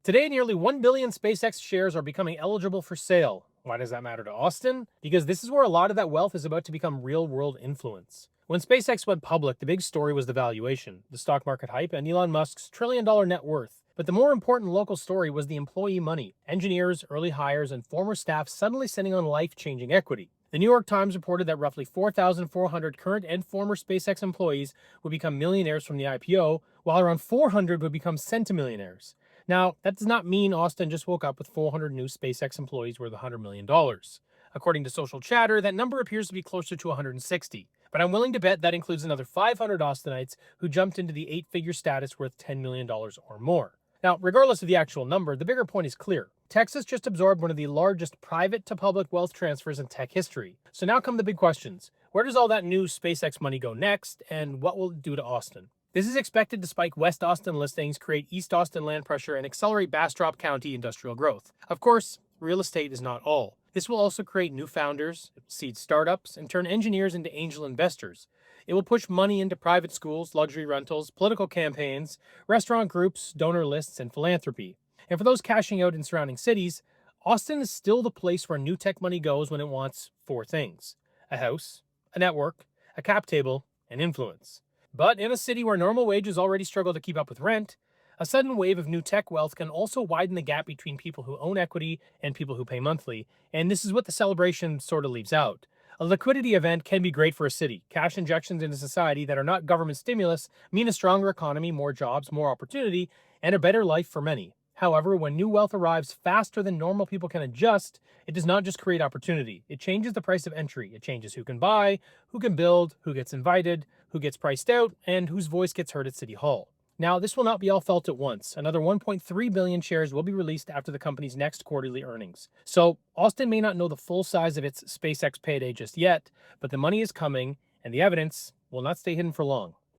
Today, nearly 1 billion SpaceX shares are becoming eligible for sale. Why does that matter to Austin? Because this is where a lot of that wealth is about to become real world influence. When SpaceX went public, the big story was the valuation, the stock market hype, and Elon Musk's trillion-dollar net worth. But the more important local story was the employee money, engineers, early hires, and former staff suddenly sitting on life changing equity. The New York Times reported that roughly 4,400 current and former SpaceX employees would become millionaires from the IPO, while around 400 would become centimillionaires. Now, that does not mean Austin just woke up with 400 new SpaceX employees worth $100 million. According to Social Chatter, that number appears to be closer to 160. But I'm willing to bet that includes another 500 Austinites who jumped into the eight-figure status worth $10 million or more. Now, regardless of the actual number, the bigger point is clear. Texas just absorbed one of the largest private-to-public wealth transfers in tech history. So now come the big questions. Where does all that new SpaceX money go next, and what will it do to Austin? This is expected to spike West Austin listings, create East Austin land pressure, and accelerate Bastrop County industrial growth. Of course, real estate is not all. This will also create new founders, seed startups, and turn engineers into angel investors. It will push money into private schools, luxury rentals, political campaigns, restaurant groups, donor lists, and philanthropy. And for those cashing out in surrounding cities, Austin is still the place where new tech money goes when it wants four things: a house, a network, a cap table, and influence. But in a city where normal wages already struggle to keep up with rent, a sudden wave of new tech wealth can also widen the gap between people who own equity and people who pay monthly, and this is what the celebration sort of leaves out. A liquidity event can be great for a city. Cash injections into society that are not government stimulus mean a stronger economy, more jobs, more opportunity, and a better life for many. However, when new wealth arrives faster than normal people can adjust, it does not just create opportunity. It changes the price of entry. It changes who can buy, who can build, who gets invited, who gets priced out, and whose voice gets heard at City Hall. Now, this will not be all felt at once. Another 1.3 billion shares will be released after the company's next quarterly earnings. So, Austin may not know the full size of its SpaceX payday just yet, but the money is coming, and the evidence will not stay hidden for long.